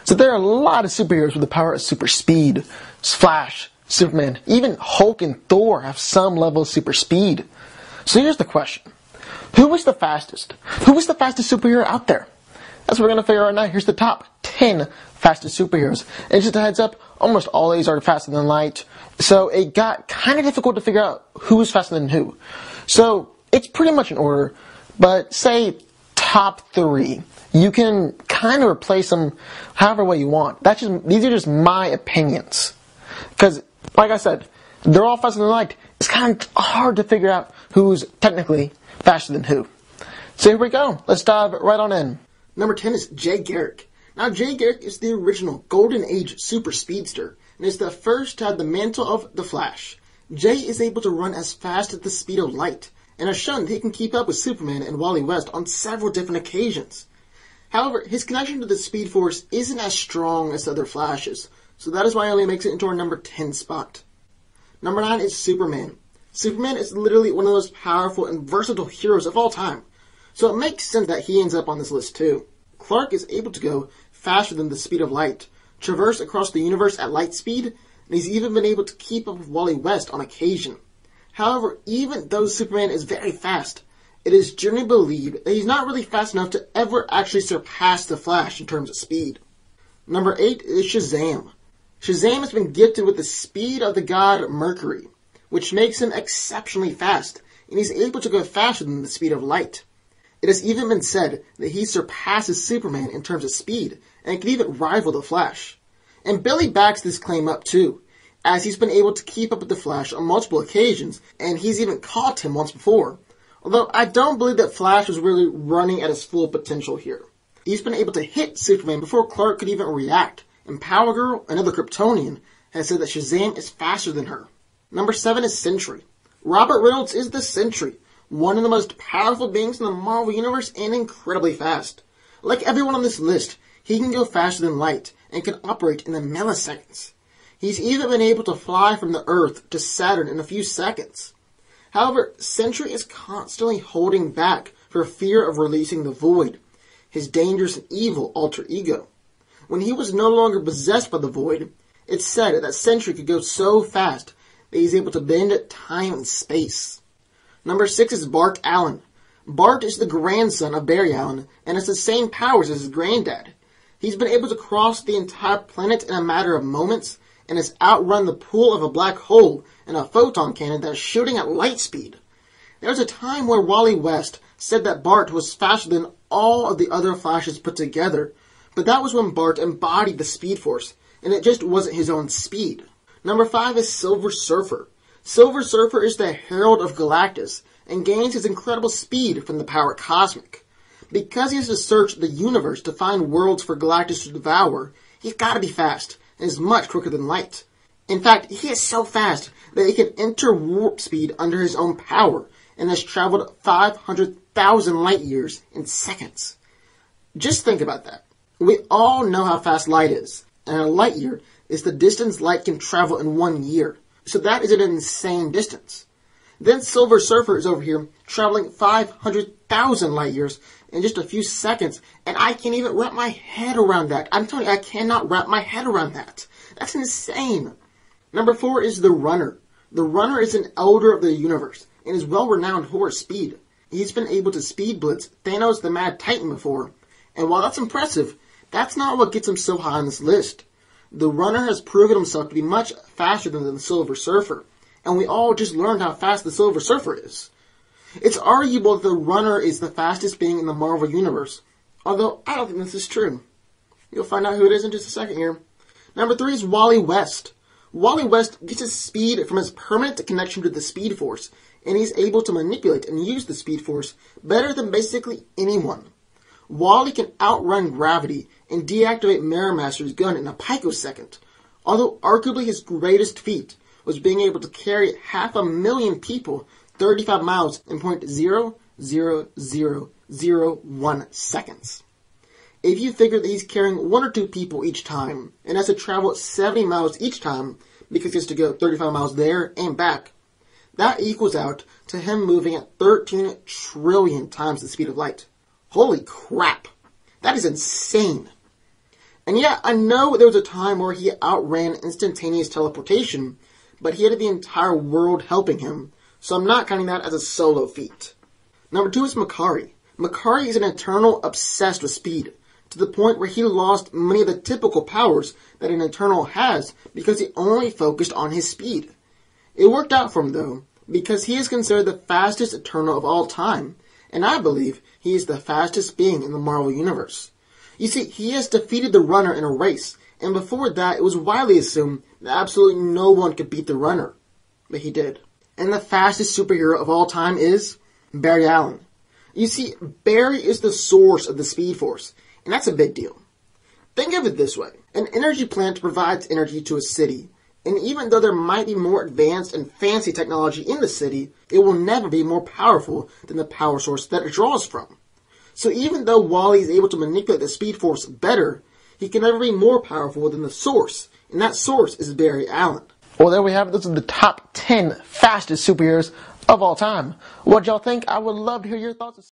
So there are a lot of superheroes with the power of super speed. Flash, Superman, even Hulk and Thor have some level of super speed. So here's the question. Who is the fastest? Who is the fastest superhero out there? That's what we're going to figure out now. Here's the top 10 fastest superheroes. And just a heads up, almost all these are faster than light. So it got kind of difficult to figure out who is faster than who. So it's pretty much in order, but say top 3. You can kind of replace them however way you want. These are just my opinions. Because, like I said, they're all faster than light. It's kind of hard to figure out who's technically faster than who. So here we go. Let's dive right on in. Number 10 is Jay Garrick. Now, Jay Garrick is the original Golden Age super speedster, and is the first to have the mantle of the Flash. Jay is able to run as fast as the speed of light, and has shown that he can keep up with Superman and Wally West on several different occasions. However, his connection to the Speed Force isn't as strong as other Flashes, so that is why he only makes it into our number 10 spot. Number 9 is Superman. Superman is literally one of the most powerful and versatile heroes of all time, so it makes sense that he ends up on this list too. Clark is able to go faster than the speed of light, traverse across the universe at light speed, and he's even been able to keep up with Wally West on occasion. However, even though Superman is very fast, it is generally believed that he's not really fast enough to ever actually surpass the Flash in terms of speed. Number 8 is Shazam. Shazam has been gifted with the speed of the god MAKKARI, which makes him exceptionally fast, and he's able to go faster than the speed of light. It has even been said that he surpasses Superman in terms of speed, and can even rival the Flash. And Billy backs this claim up too, as he's been able to keep up with the Flash on multiple occasions, and he's even caught him once before. Although I don't believe that Flash was really running at his full potential here. He's been able to hit Superman before Clark could even react, and Power Girl, another Kryptonian, has said that Shazam is faster than her. Number 7 is Sentry. Robert Reynolds is the Sentry, one of the most powerful beings in the Marvel Universe and incredibly fast. Like everyone on this list, he can go faster than light and can operate in the milliseconds. He's even been able to fly from the Earth to Saturn in a few seconds. However, Sentry is constantly holding back for fear of releasing the Void, his dangerous and evil alter ego. When he was no longer possessed by the Void, it's said that Sentry could go so fast that he's able to bend time and space. Number 6 is Bart Allen. Bart is the grandson of Barry Allen, and has the same powers as his granddad. He's been able to cross the entire planet in a matter of moments, and has outrun the pull of a black hole and a photon cannon that is shooting at light speed. There was a time where Wally West said that Bart was faster than all of the other Flashes put together, but that was when Bart embodied the Speed Force, and it just wasn't his own speed. Number 5 is Silver Surfer. Silver Surfer is the Herald of Galactus, and gains his incredible speed from the power Cosmic. Because he has to search the universe to find worlds for Galactus to devour, he's gotta be fast, and is much quicker than light. In fact, he is so fast that he can enter warp speed under his own power, and has traveled 500,000 light years in seconds. Just think about that. We all know how fast light is, and a light year is the distance light can travel in 1 year. So that is an insane distance. Then Silver Surfer is over here traveling 500,000 light years in just a few seconds, and I can't even wrap my head around that. I'm telling you, I cannot wrap my head around that. That's insane. Number 4 is the Runner. The Runner is an elder of the universe, and is well renowned for his speed. He's been able to speed blitz Thanos the Mad Titan before, and while that's impressive, that's not what gets him so high on this list. The Runner has proven himself to be much faster than the Silver Surfer, and we all just learned how fast the Silver Surfer is. It's arguable that the Runner is the fastest being in the Marvel Universe, although I don't think this is true. You'll find out who it is in just a second here. Number 3 is Wally West. Wally West gets his speed from his permanent connection to the Speed Force, and he's able to manipulate and use the Speed Force better than basically anyone. Wally can outrun gravity and deactivate Mirror Master's gun in a picosecond, although arguably his greatest feat was being able to carry 500,000 people 35 miles in 0.00001 seconds. If you figure that he's carrying 1 or 2 people each time, and has to travel 70 miles each time, because he has to go 35 miles there and back, that equals out to him moving at 13 trillion times the speed of light. Holy crap! That is insane! And yeah, I know there was a time where he outran instantaneous teleportation, but he had the entire world helping him, so I'm not counting that as a solo feat. Number 2 is MAKKARI. MAKKARI is an Eternal obsessed with speed, to the point where he lost many of the typical powers that an Eternal has because he only focused on his speed. It worked out for him though, because he is considered the fastest Eternal of all time, and I believe he is the fastest being in the Marvel Universe. You see, he has defeated the Runner in a race, and before that it was widely assumed that absolutely no one could beat the Runner. But he did. And the fastest superhero of all time is Barry Allen. You see, Barry is the source of the Speed Force, and that's a big deal. Think of it this way. An energy plant provides energy to a city, and even though there might be more advanced and fancy technology in the city, it will never be more powerful than the power source that it draws from. So even though Wally is able to manipulate the Speed Force better, he can never be more powerful than the source, and that source is Barry Allen. Well, there we have it. Those are the top 10 fastest superheroes of all time. What y'all think? I would love to hear your thoughts.